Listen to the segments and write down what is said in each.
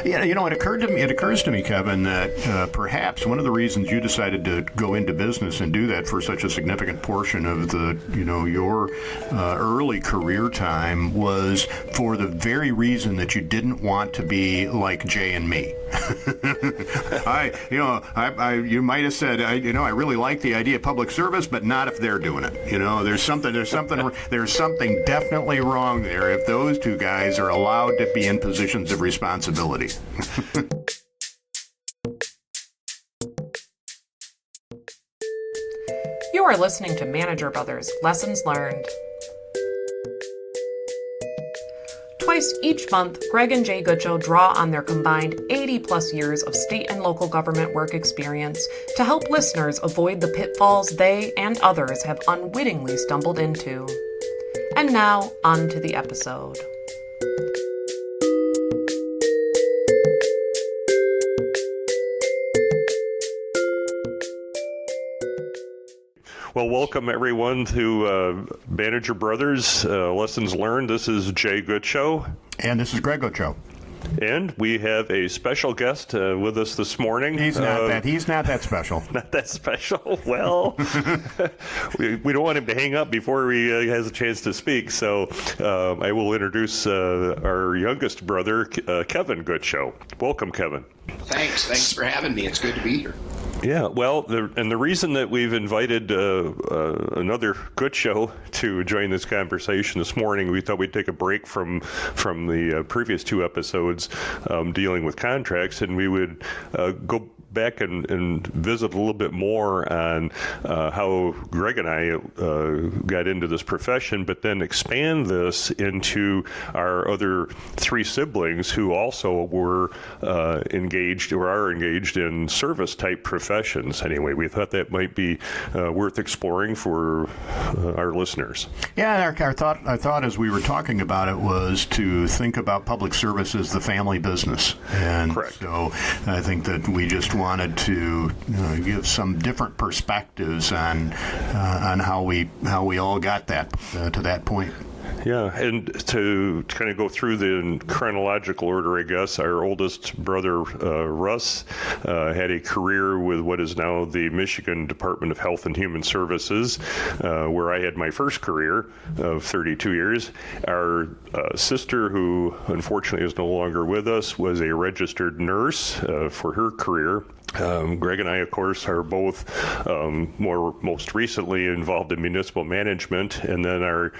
Yeah, it occurs to me, Kevin, that perhaps one of the reasons you decided to go into business and do that for such a significant portion of your early career time was for the very reason that you didn't want to be like Jay and me. You might have said, I really like the idea of public service, but not if they're doing it. There's something definitely wrong there if those two guys are allowed to be in positions of responsibility. You are listening to Manager Brothers Lessons Learned. Twice each month, Gregg and Jae Guetschow draw on their combined 80-plus years of state and local government work experience to help listeners avoid the pitfalls they and others have unwittingly stumbled into. And now, on to the episode. Well, welcome everyone to Manager Brothers Lessons Learned. This is Jae Guetschow. And this is Gregg Guetschow. And we have a special guest with us this morning. He's not that special. Not that special? Well, we don't want him to hang up before he has a chance to speak. So I will introduce our youngest brother, Kevin Guetschow. Welcome, Kevin. Thanks for having me. It's good to be here. Yeah, well, the reason that we've invited another Guetschow to join this conversation this morning, we thought we'd take a break from the previous two episodes dealing with contracts, and we would go back and visit a little bit more on how Gregg and I got into this profession, but then expand this into our other three siblings who also were engaged or are engaged in service-type professions. Anyway, we thought that might be worth exploring for our listeners. Yeah, our thought as we were talking about it was to think about public service as the family business. And correct. So I think that we just wanted to give some different perspectives on how we all got that to that point. Yeah, and to kind of go through the chronological order, I guess, our oldest brother, Russ, had a career with what is now the Michigan Department of Health and Human Services, where I had my first career of 32 years. Our sister, who unfortunately is no longer with us, was a registered nurse for her career. Gregg and I, of course, are both most recently involved in municipal management, and then our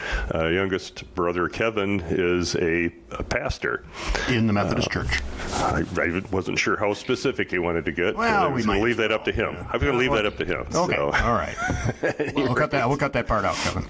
youngest brother, Kevin, is a pastor. In the Methodist Church. I wasn't sure how specific he wanted to get. Well, I was going to leave that up to him. I'm going to leave that up to him. Okay, so. All right. We'll cut that part out, Kevin.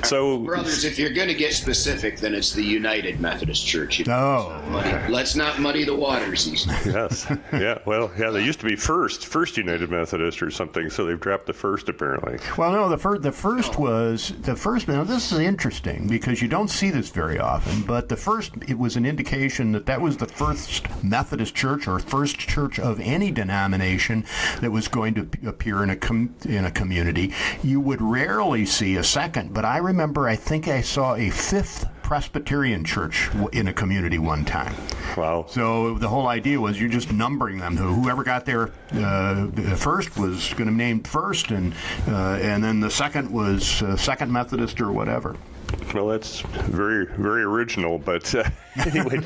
So, brothers, if you're going to get specific, then it's the United Methodist Church. Okay. Let's not muddy the waters. Yes. Yeah. Well, yeah. They used to be First United Methodist or something, so they've dropped the first apparently. Well, no, the first was the first. Now, this is interesting because you don't see this very often. But the first, it was an indication that was the first Methodist church or first church of any denomination that was going to appear in a community. You would rarely see a second, but I remember I think I saw a fifth Presbyterian church in a community one time. Wow. So the whole idea was you're just numbering them. Whoever got there first was going to be named first, and then the second was Second Methodist or whatever. Well, that's very, very original, but anyway.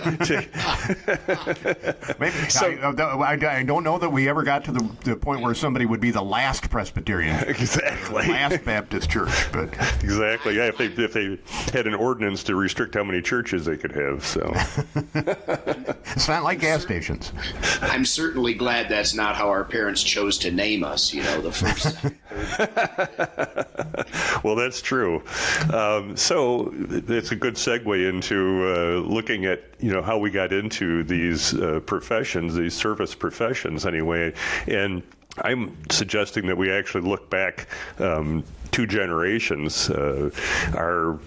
Maybe, I don't know that we ever got to the point where somebody would be the last Presbyterian. Exactly. The last Baptist church. But exactly, yeah, if they had an ordinance to restrict how many churches they could have, so. It's not like gas stations. I'm certainly glad that's not how our parents chose to name us, the first. Well, that's true. So it's a good segue into looking at how we got into these professions, these service professions, anyway. And I'm suggesting that we actually look back 2 generations. Our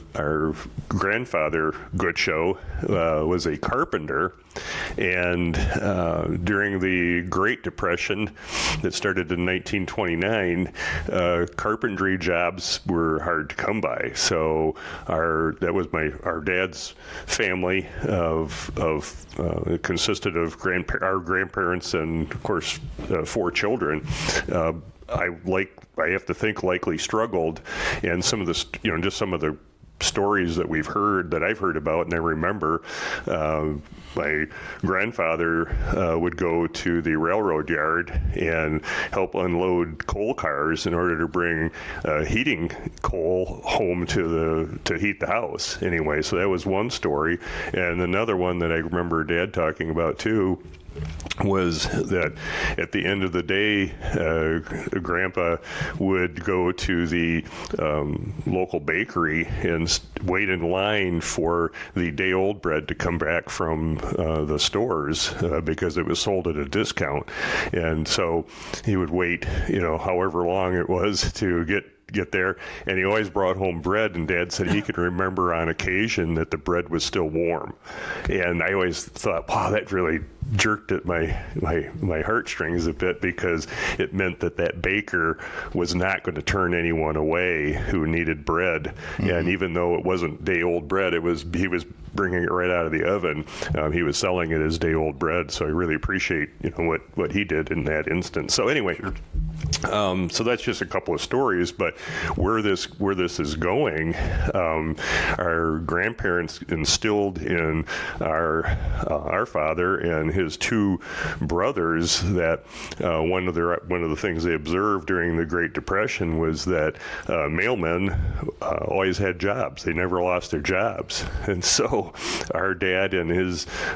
grandfather, Guetschow, was a carpenter, And during the Great Depression that started in 1929, carpentry jobs were hard to come by. So our dad's family it consisted of our grandparents and, of course, 4 children. I have to think likely struggled, and some of the just some of the stories that I've heard about and I remember. My grandfather would go to the railroad yard and help unload coal cars in order to bring heating coal home to heat the house. Anyway, so that was one story, and another one that I remember Dad talking about too was that at the end of the day, Grandpa would go to the local bakery and wait in line for the day-old bread to come back from the stores because it was sold at a discount. And so he would wait, however long it was to get there, and he always brought home bread, and Dad said he could remember on occasion that the bread was still warm. And I always thought, wow, that really jerked at my heartstrings a bit, because it meant that baker was not going to turn anyone away who needed bread. Mm-hmm. And even though it wasn't day-old bread, he was bringing it right out of the oven. He was selling it as day-old bread, so I really appreciate what he did in that instance. So anyway, so that's just a couple of stories, but where this is going, our grandparents instilled in our father and his 2 brothers that one of the things they observed during the Great Depression was that mailmen always had jobs. They never lost their jobs, and so our dad and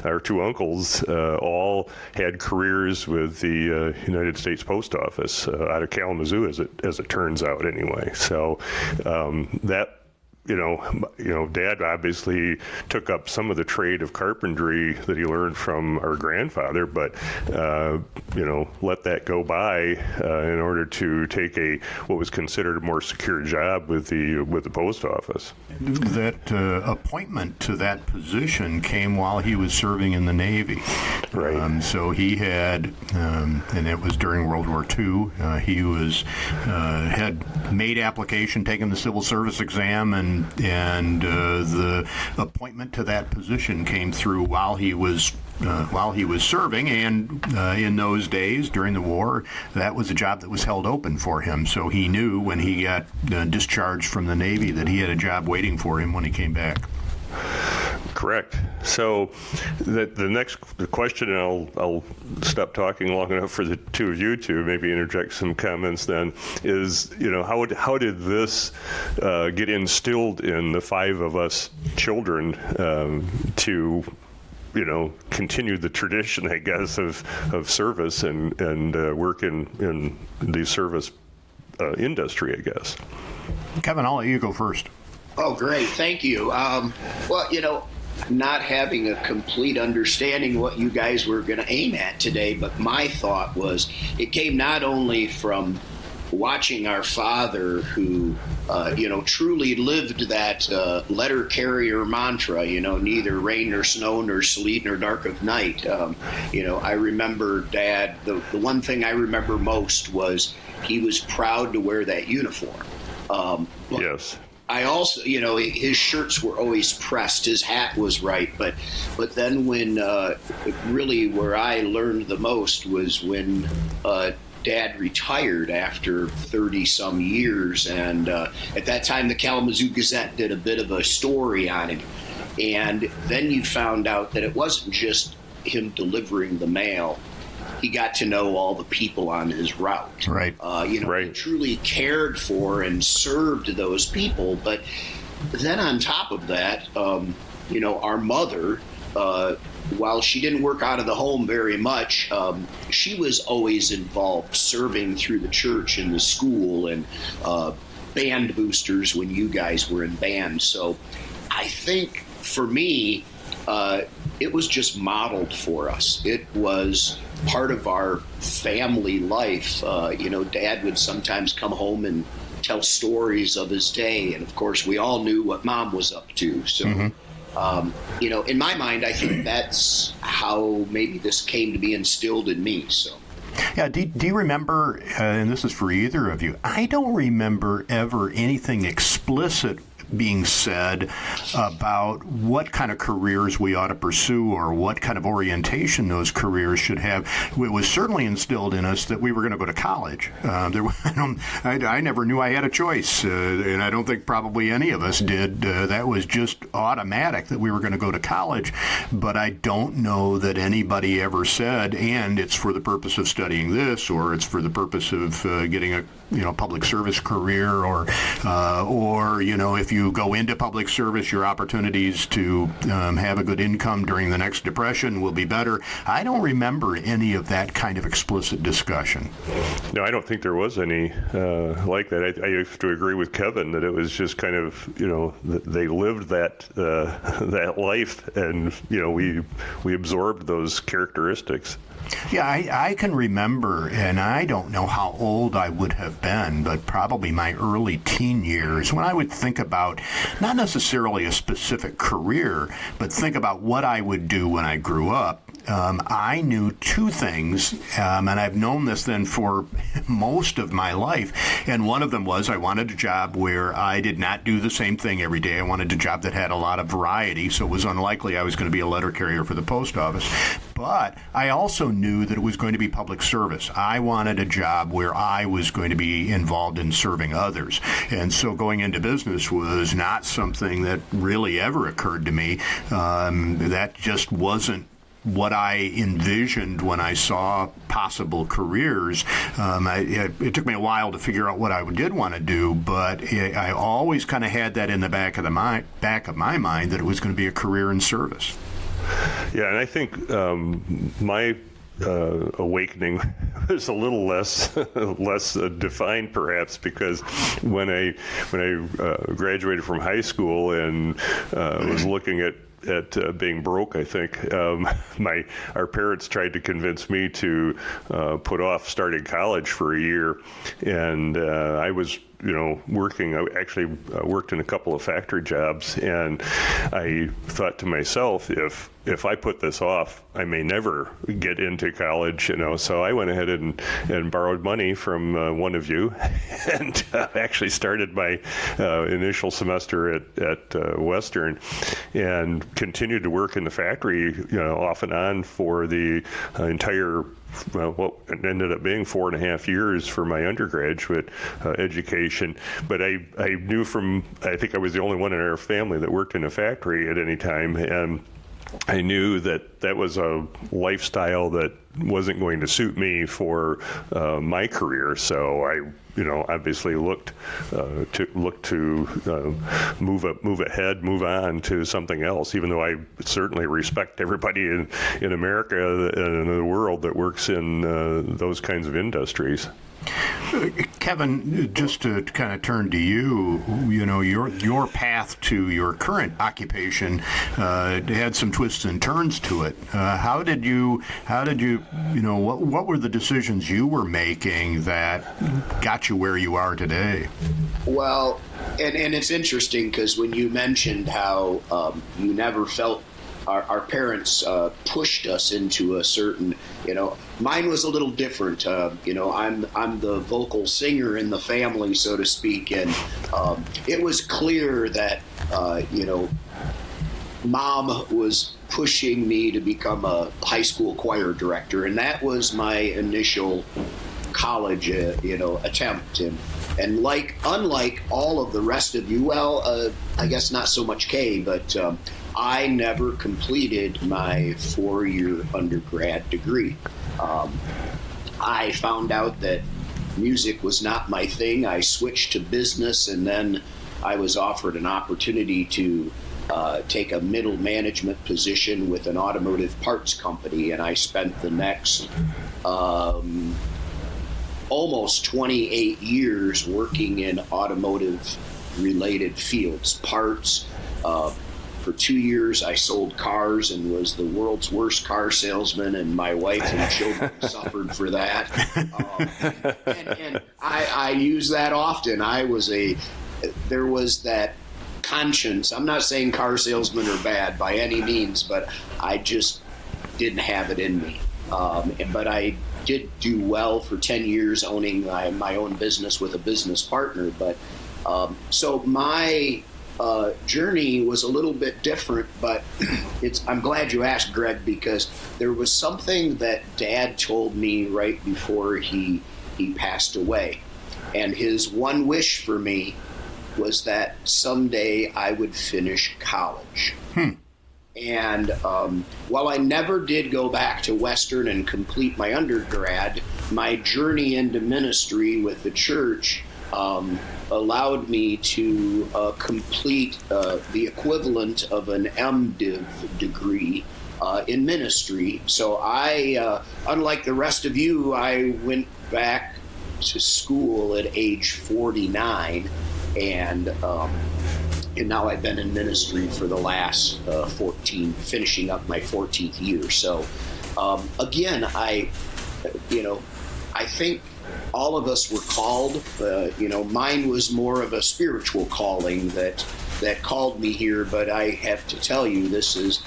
our 2 uncles all had careers with the United States Post Office out of Kalamazoo, as it turns out anyway. So that Dad obviously took up some of the trade of carpentry that he learned from our grandfather, but let that go by in order to take what was considered a more secure job with the post office. That appointment to that position came while he was serving in the Navy. Right. So he had, and it was during World War II. He had made application, taken the civil service exam, and the appointment to that position came through while he was serving, and in those days during the war, that was a job that was held open for him. So he knew when he got discharged from the Navy that he had a job waiting for him when he came back. Correct. So the question, and I'll stop talking long enough for the 2 of you to maybe interject some comments then, is, how did this get instilled in the 5 of us children to continue the tradition, I guess, of service and work in the service industry, I guess. Kevin, I'll let you go first. Oh, great. Thank you. Not having a complete understanding what you guys were going to aim at today, but my thought was it came not only from watching our father, who, truly lived that letter carrier mantra, neither rain nor snow nor sleet nor dark of night. I remember Dad, the one thing I remember most was he was proud to wear that uniform. Yes. I also, his shirts were always pressed, his hat was right, but then when really where I learned the most was when Dad retired after 30-some years, and at that time the Kalamazoo Gazette did a bit of a story on him, and then you found out that it wasn't just him delivering the mail. He got to know all the people on his route. Right. Right. He truly cared for and served those people. But then on top of that, our mother, while she didn't work out of the home very much, she was always involved serving through the church and the school and band boosters when you guys were in band. So I think for me, it was just modeled for us. It was part of our family life. Dad would sometimes come home and tell stories of his day, and of course we all knew what Mom was up to. So In my mind, I think that's how maybe this came to be instilled in me. So. Yeah, do you remember, and this is for either of you, I don't remember ever anything explicit being said about what kind of careers we ought to pursue or what kind of orientation those careers should have. It was certainly instilled in us that we were going to go to college. I never knew I had a choice, and I don't think probably any of us did. That was just automatic that we were going to go to college, but I don't know that anybody ever said, and it's for the purpose of studying this, or it's for the purpose of getting a public service career, or if you go into public service, your opportunities to have a good income during the next depression will be better. I don't remember any of that kind of explicit discussion. No, I don't think there was any like that. I have to agree with Kevin that it was just kind of, they lived that life, and we absorbed those characteristics. Yeah, I can remember, and I don't know how old I would have been, but probably my early teen years, when I would think about not necessarily a specific career, but think about what I would do when I grew up. I knew two things, and I've known this then for most of my life. And one of them was I wanted a job where I did not do the same thing every day. I wanted a job that had a lot of variety, so it was unlikely I was going to be a letter carrier for the post office. But I also knew that it was going to be public service. I wanted a job where I was going to be involved in serving others. And so going into business was not something that really ever occurred to me. That just wasn't what I envisioned when I saw possible careers. It took me a while to figure out what I did want to do, but I always kind of had that in the back of my mind that it was going to be a career in service. Yeah, and I think my awakening was a little less defined, perhaps, because when I graduated from high school and was looking at being broke, I think our parents tried to convince me to put off starting college for a year, and I was working. I actually worked in a couple of factory jobs, and I thought to myself, if I put this off, I may never get into college, So I went ahead and borrowed money from one of you, and actually started my initial semester at Western, and continued to work in the factory, off and on for the entire. Well, it ended up being 4.5 years for my undergraduate education. But I knew I think I was the only one in our family that worked in a factory at any time. And I knew that was a lifestyle that wasn't going to suit me for my career. So I obviously looked to move ahead, move on to something else, even though I certainly respect everybody in America and in the world that works in those kinds of industries. Kevin, just to kind of turn to you, your path to your current occupation had some twists and turns to it. How did you, what were the decisions you were making that got you where you are today? Well, and it's interesting because when you mentioned how you never felt our parents pushed us into a certain, mine was a little different. I'm the vocal singer in the family, so to speak, and it was clear that, Mom was pushing me to become a high school choir director, and that was my initial college, attempt. And unlike all of the rest of you, I guess not so much Kay, but I never completed my 4-year undergrad degree. I found out that music was not my thing. I switched to business, and then I was offered an opportunity to take a middle management position with an automotive parts company, and I spent the next almost 28 years working in automotive-related fields, parts. For 2 years, I sold cars and was the world's worst car salesman, and my wife and children suffered for that. And I use that often. There was that conscience. I'm not saying car salesmen are bad by any means, but I just didn't have it in me. But I did do well for 10 years owning my own business with a business partner. But so my journey was a little bit different, but I'm glad you asked, Greg, because there was something that Dad told me right before he passed away. And his one wish for me was that someday I would finish college. And while I never did go back to Western and complete my undergrad, my journey into ministry with the church allowed me to complete the equivalent of an MDiv degree in ministry. So I, unlike the rest of you, I went back to school at age 49, and now I've been in ministry for the last 14, finishing up my 14th year. So again, I think all of us were called. Mine was more of a spiritual calling that called me here. But I have to tell you, this is,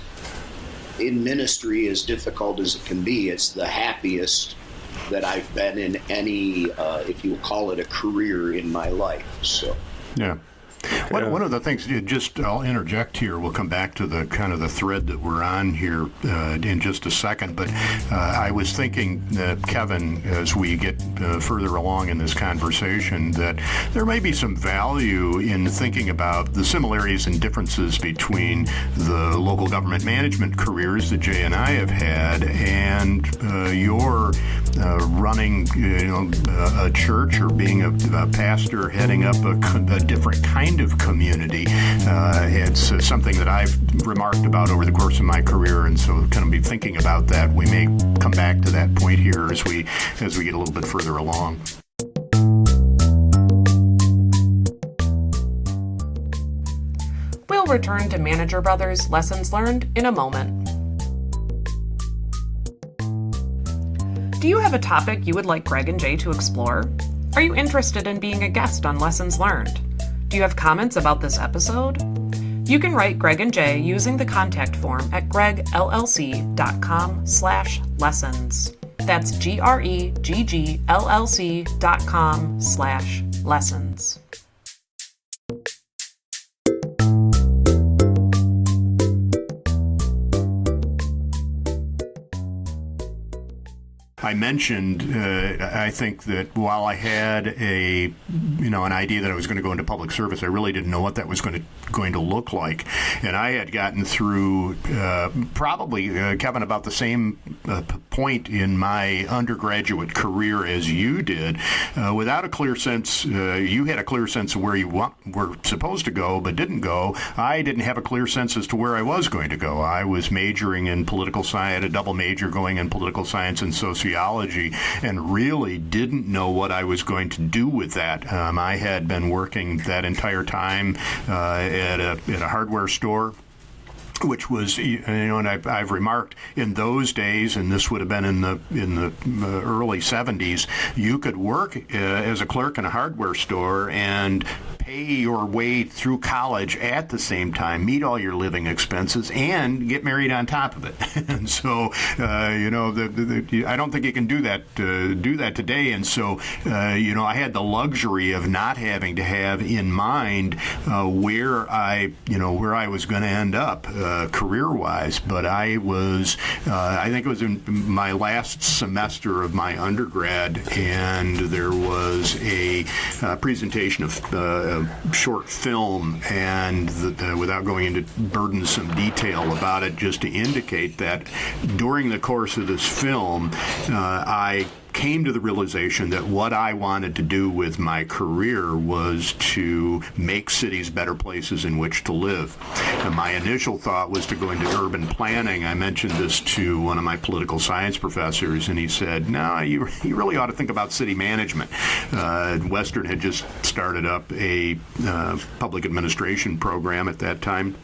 in ministry, as difficult as it can be. It's the happiest that I've been in any, if you call it a career, in my life. So yeah. One of the things, I'll interject here. We'll come back to the kind of the thread that we're on here in just a second. But I was thinking that, Kevin, as we get further along in this conversation, that there may be some value in thinking about the similarities and differences between the local government management careers that Jay and I have had and your running, a church or being a pastor, heading up a different kind of community. It's something that I've remarked about over the course of my career, and so kind of be thinking about that. We may come back to that point here as we get a little bit further along. We'll return to Manager Brothers Lessons Learned in a moment. Do you have a topic you would like Greg and Jay to explore? Are you interested in being a guest on Lessons Learned? Do you have comments about this episode? You can write Greg and Jay using the contact form at greggllc.com/lessons. That's greggllc.com/lessons. I mentioned, I think that while I had an idea that I was going to go into public service, I really didn't know what that was going to look like. And I had gotten through probably, Kevin, about the same point in my undergraduate career as you did, without a clear sense. You had a clear sense of where you were supposed to go, but didn't go. I didn't have a clear sense as to where I was going to go. I was majoring in political science, a double major going in political science and sociology, and really didn't know what I was going to do with that. I had been working that entire time at a hardware store, which was, and I've remarked in those days, and this would have been in the early 70s, you could work as a clerk in a hardware store and pay your way through college at the same time, meet all your living expenses, and get married on top of it. And so, I don't think you can do that today. And so, I had the luxury of not having to have in mind where I was going to end up career-wise. But I think it was in my last semester of my undergrad, and there was a presentation of short film, and without going into burdensome detail about it, just to indicate that during the course of this film, I came to the realization that what I wanted to do with my career was to make cities better places in which to live. And my initial thought was to go into urban planning. I mentioned this to one of my political science professors, and he said, no, you really ought to think about city management. Western had just started up a public administration program at that time.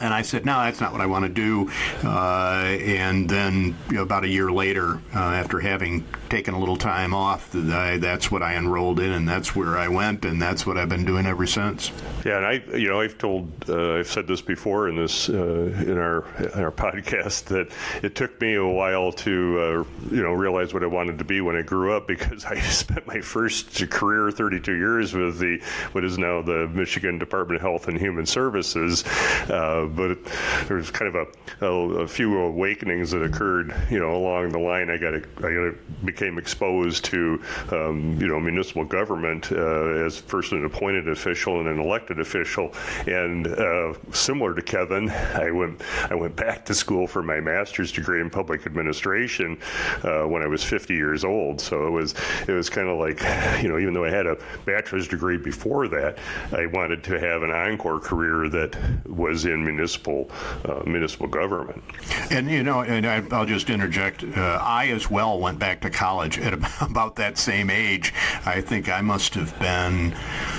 And I said, no, that's not what I want to do. And then about a year later, after having taken a little time off, that's what I enrolled in, and that's where I went, and that's what I've been doing ever since. Yeah, and I've said this before in our podcast, that it took me a while to realize what I wanted to be when I grew up, because I spent my first career, 32 years, with what is now the Michigan Department of Health and Human Services. But there was kind of a few awakenings that occurred, along the line. I became exposed to, municipal government as first an appointed official and an elected official. And similar to Kevin, I went back to school for my master's degree in public administration when I was 50 years old. So it was kind of like, even though I had a bachelor's degree before that, I wanted to have an encore career that was in municipal government. And I'll just interject. I as well went back to college at about that same age. I think I must have been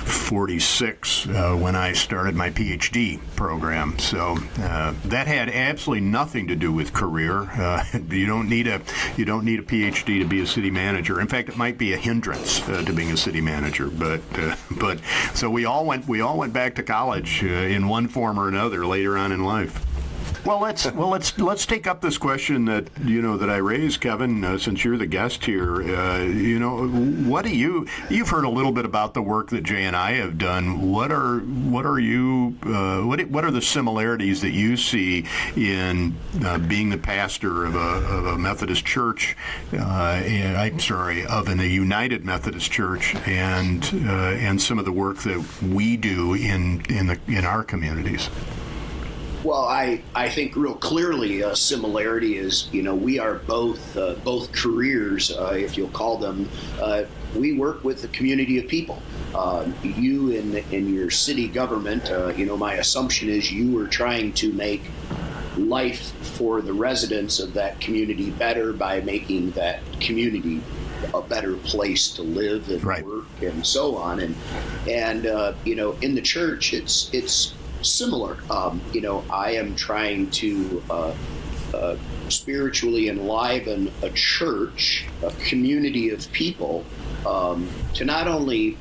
46 when I started my PhD program. So that had absolutely nothing to do with career. You don't need a PhD to be a city manager. In fact, it might be a hindrance to being a city manager. But so we all went back to college in one form or another later on in life. Well, let's take up this question that that I raised, Kevin, since you're the guest here. What do you've heard a little bit about the work that Jae and I have done. What are the similarities that you see in being the pastor of a Methodist church? Of a United Methodist Church, and some of the work that we do in our communities. Well, I think real clearly a similarity is, we are both careers, if you'll call them. We work with the community of people. You in your city government, my assumption is you are trying to make life for the residents of that community better by making that community a better place to live and work and so on. And in the church, it's similar. I am trying to spiritually enliven a church, a community of people, to not only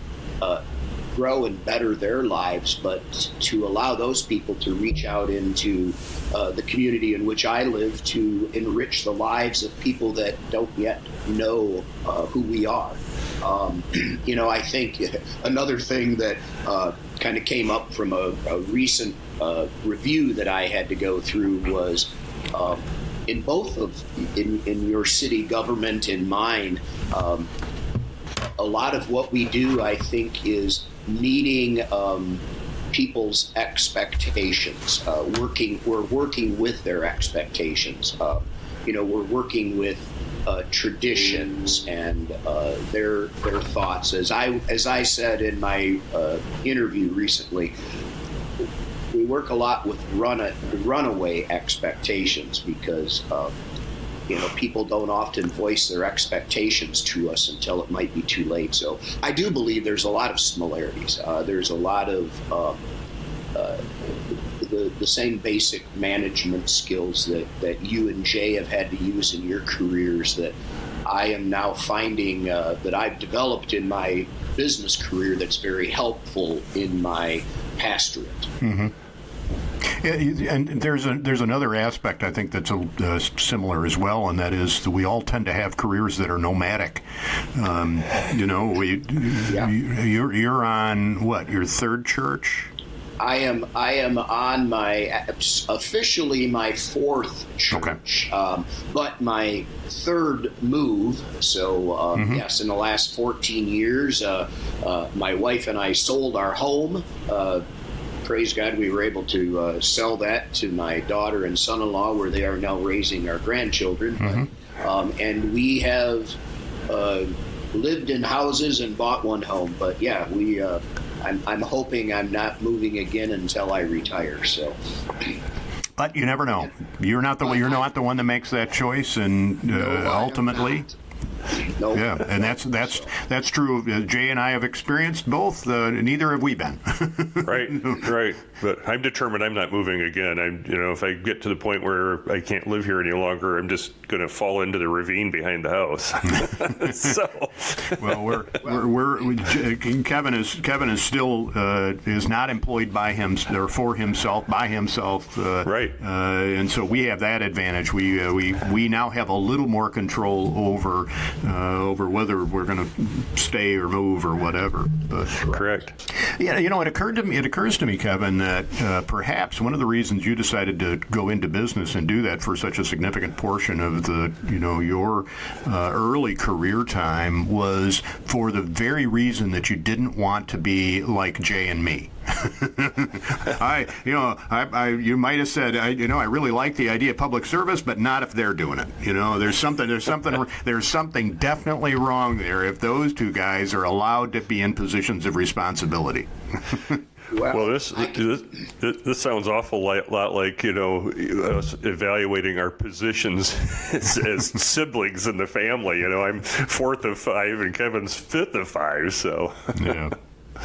grow and better their lives, but to allow those people to reach out into the community in which I live, to enrich the lives of people that don't yet know who we are. I think another thing that kind of came up from a recent review that I had to go through was in your city government and mine, a lot of what we do, I think, is meeting people's expectations. We're working with their expectations. We're working with traditions and their thoughts. As I said in my interview recently, we work a lot with runaway expectations because people don't often voice their expectations to us until it might be too late. So I do believe there's a lot of similarities. There's a lot of the same basic management skills that you and Jae have had to use in your careers that I am now finding that I've developed in my business career that's very helpful in my pastorate. Mm-hmm. And there's another aspect I think that's similar as well, and that is that we all tend to have careers that are nomadic. You're on what, your third church? I am on officially my fourth church, but my third move. So yes, in the last 14 years, my wife and I sold our home. Praise God, we were able to sell that to my daughter and son-in-law, where they are now raising our grandchildren. Mm-hmm. And we have lived in houses and bought one home. But yeah, we. I'm hoping I'm not moving again until I retire. So. But you never know. You're not the one that makes that choice, and ultimately. Nope. Yeah, and that's true. Jay and I have experienced both. Neither have we been. Right. But I'm determined I'm not moving again. If I get to the point where I can't live here any longer, I'm just going to fall into the ravine behind the house. So, Kevin is still is not employed by him or for himself by himself. Right. And so we have that advantage. We now have a little more control over whether we're going to stay or move or whatever. But, correct. Yeah, it occurs to me, Kevin, that perhaps one of the reasons you decided to go into business and do that for such a significant portion of your early career time was for the very reason that you didn't want to be like Jay and me. You might have said, I really like the idea of public service, but not if they're doing it. There's something definitely wrong there if those two guys are allowed to be in positions of responsibility. Well, this sounds awful lot like us evaluating our positions as siblings in the family. I'm fourth of five and Kevin's fifth of five. So yeah.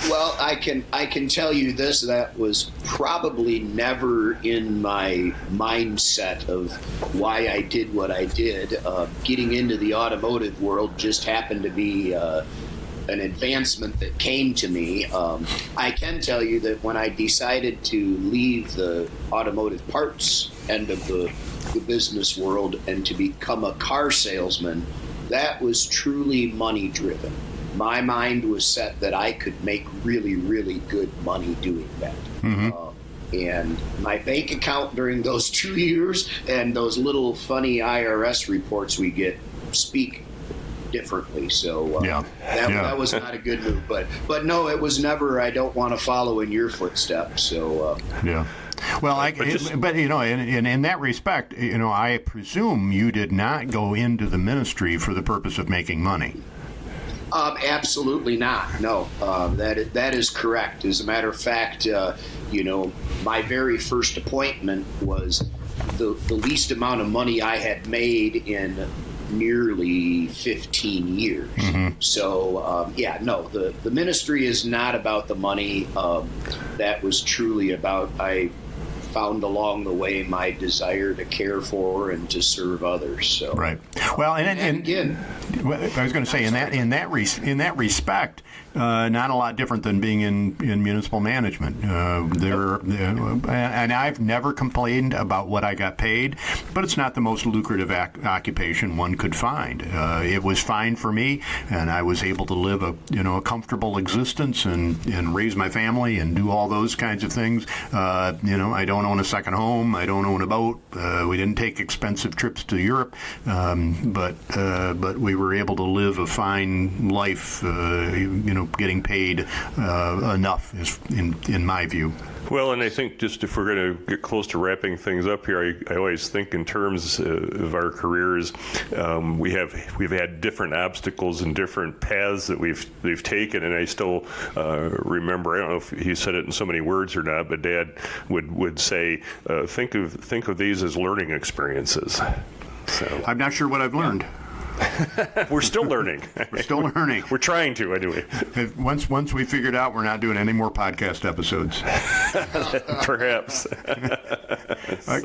Well, I can tell you this, that was probably never in my mindset of why I did what I did. Getting into the automotive world just happened to be an advancement that came to me. I can tell you that when I decided to leave the automotive parts end of the business world and to become a car salesman, that was truly money driven. My mind was set that I could make really, really good money doing that. Mm-hmm. And my bank account during those 2 years and those little funny IRS reports we get speak differently. So that was not a good move. But no, it was never, I don't want to follow in your footsteps. So yeah. Well, in that respect, I presume you did not go into the ministry for the purpose of making money. Absolutely not. No, that is correct. As a matter of fact, my very first appointment was the least amount of money I had made in nearly 15 years. Mm-hmm. So, the ministry is not about the money. That was truly about, I found along the way my desire to care for and to serve others. So right. Well, and again, I was going to say in that respect, not a lot different than being in municipal management. And I've never complained about what I got paid, but it's not the most lucrative occupation one could find. It was fine for me, and I was able to live a comfortable existence and raise my family and do all those kinds of things. I don't own a second home. I don't own a boat. We didn't take expensive trips to Europe, but we were able to live a fine life. Getting paid enough is in my view. Well, and I think just if we're going to get close to wrapping things up here, I always think in terms of our careers, we've had different obstacles and different paths that we've taken, and I still remember. I don't know if he said it in so many words or not, but Dad would say, think of these as learning experiences. So I'm not sure what I've learned. We're still learning. We're trying to, anyway. Once we figured out we're not doing any more podcast episodes. Perhaps.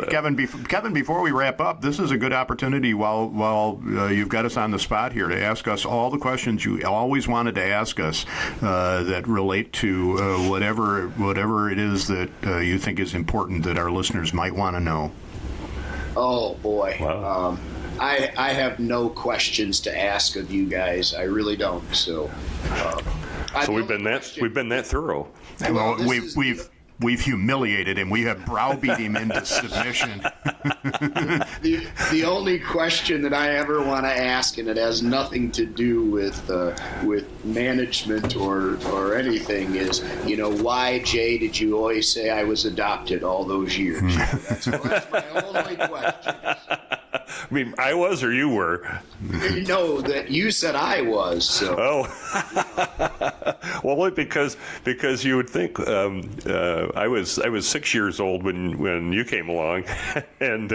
Kevin, before we wrap up, this is a good opportunity while you've got us on the spot here to ask us all the questions you always wanted to ask us that relate to whatever it is that you think is important that our listeners might want to know. Oh, boy. Wow. I have no questions to ask of you guys. I really don't. So we've been that thorough. Well, we've humiliated him. We have browbeat him into submission. The only question that I ever want to ask, and it has nothing to do with management or anything, is why, Jay, did you always say I was adopted all those years? That's my only question. I mean, I was or you were? No, that you said I was. So. Oh, well, because you would think I was 6 years old when you came along, and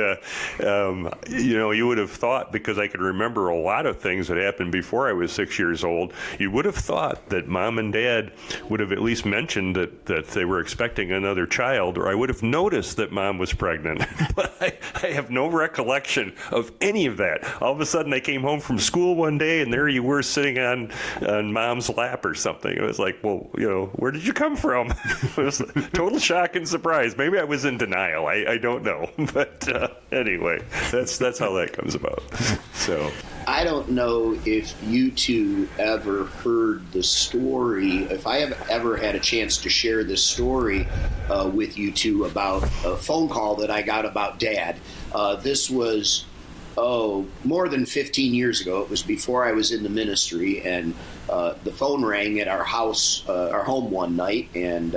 you would have thought, because I could remember a lot of things that happened before I was 6 years old, you would have thought that Mom and Dad would have at least mentioned that they were expecting another child, or I would have noticed that Mom was pregnant. But I have no recollection of any of that. All of a sudden, I came home from school one day, and there you were sitting on Mom's lap or something. It was like, well, where did you come from? It was a total shock and surprise. Maybe I was in denial. I don't know. But anyway, that's how that comes about. So I don't know if you two ever heard the story, if I have ever had a chance to share this story with you two about a phone call that I got about Dad. This was, more than 15 years ago. It was before I was in the ministry, and the phone rang at our house, our home one night, and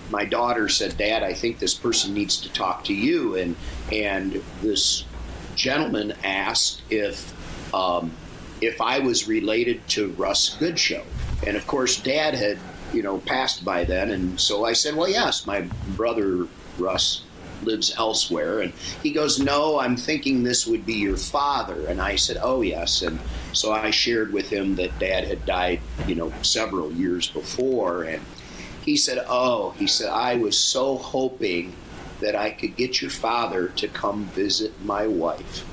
my daughter said, "Dad, I think this person needs to talk to you." And this gentleman asked if I was related to Russ Guetschow. And of course, Dad had, passed by then. And so I said, "Well, yes, my brother Russ lives elsewhere." And he goes, "No, I'm thinking this would be your father." And I said, "Oh, yes." And so I shared with him that Dad had died, several years before. And he said, "I was so hoping that I could get your father to come visit my wife."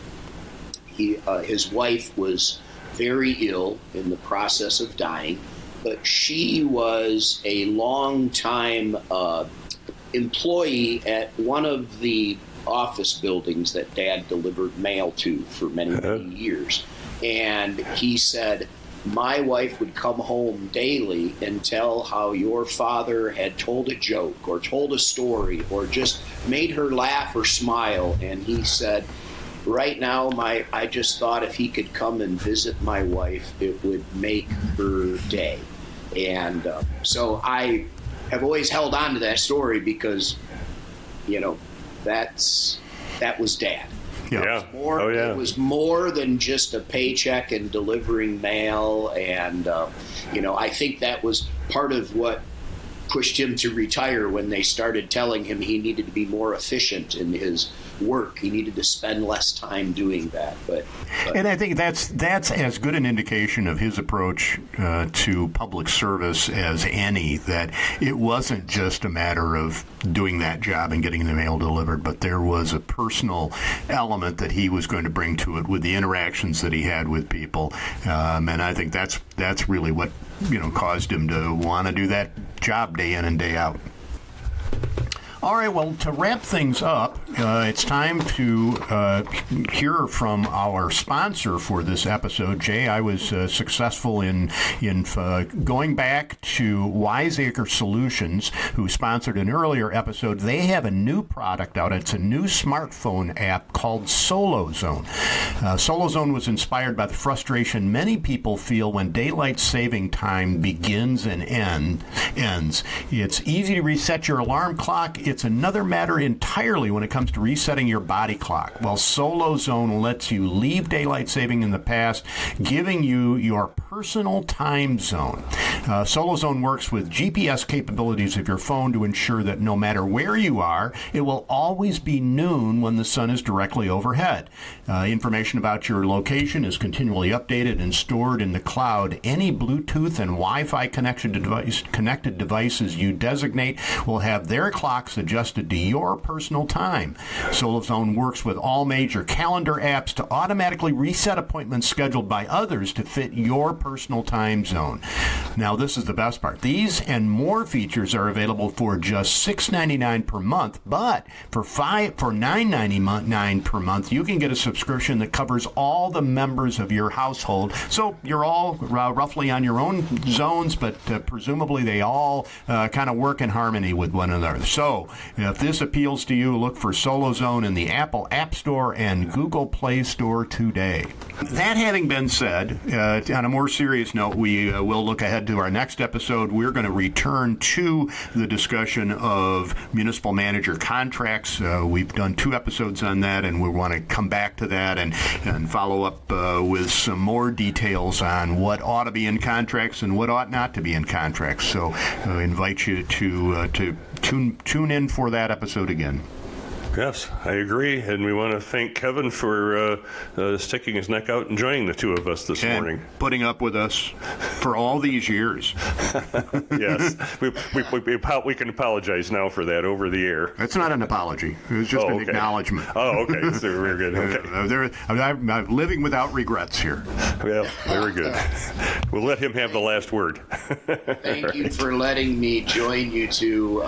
His wife was very ill, in the process of dying, but she was a long-time employee at one of the office buildings that Dad delivered mail to for many, many years. And he said, "My wife would come home daily and tell how your father had told a joke or told a story or just made her laugh or smile." And he said, "Right now, I just thought if he could come and visit my wife, it would make her day." And so I have always held on to that story because, that was Dad. Yeah. It was more than just a paycheck and delivering mail. And, I think that was part of what pushed him to retire when they started telling him he needed to be more efficient in his work. He needed to spend less time doing that. But and I think that's as good an indication of his approach to public service as any, that it wasn't just a matter of doing that job and getting the mail delivered, but there was a personal element that he was going to bring to it with the interactions that he had with people. And I think that's really what caused him to want to do that job day in and day out. All right, well, to wrap things up, it's time to hear from our sponsor for this episode. Jay, I was successful in going back to Wiseacre Solutions, who sponsored an earlier episode. They have a new product out. It's a new smartphone app called Solo Zone. Solo Zone was inspired by the frustration many people feel when daylight saving time begins and ends. It's easy to reset your alarm clock. It's another matter entirely when it comes to resetting your body clock. Well, Solo Zone lets you leave daylight saving in the past, giving you your personal time zone. Solo Zone works with GPS capabilities of your phone to ensure that no matter where you are, it will always be noon when the sun is directly overhead. Information about your location is continually updated and stored in the cloud. Any Bluetooth and Wi-Fi connected devices you designate will have their clocks adjusted to your personal time. Solo Zone works with all major calendar apps to automatically reset appointments scheduled by others to fit your personal time zone. Now, this is the best part. These and more features are available for just $6.99 per month, but for $9.99 per month, you can get a subscription that covers all the members of your household. So you're all roughly on your own zones, but presumably they all kind of work in harmony with one another. So So if this appeals to you, look for Solo Zone in the Apple App Store and Google Play Store today. That having been said, on a more serious note, we will look ahead to our next episode. We're going to return to the discussion of municipal manager contracts. We've done 2 episodes on that, and we want to come back to that and follow up with some more details on what ought to be in contracts and what ought not to be in contracts. So I invite you to tune in for that episode again. Yes, I agree, and we want to thank Kevin for sticking his neck out and joining the 2 of us this morning. Putting up with us for all these years. Yes, we can apologize now for that over the air. That's not an apology. It was just an acknowledgement. Oh, okay, so we're good. Okay. I'm living without regrets here. Well, very good. We'll let him have the last word. Thank you for letting me join you 2.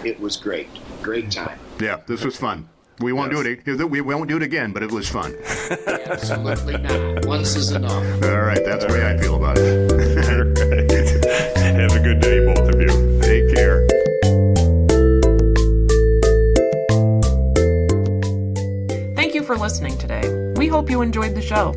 It was great. Great time. Yeah, this was fun. We won't do it. We won't do it again, but it was fun. Absolutely not. Once is enough. All right, that's the way I feel about it. All right. Have a good day, both of you. Take care. Thank you for listening today. We hope you enjoyed the show.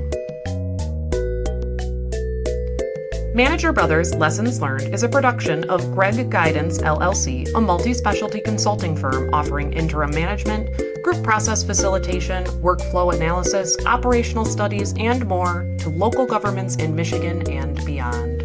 Manager Brothers Lessons Learned is a production of Gregg Guidance, LLC, a multi-specialty consulting firm offering interim management, group process facilitation, workflow analysis, operational studies, and more to local governments in Michigan and beyond.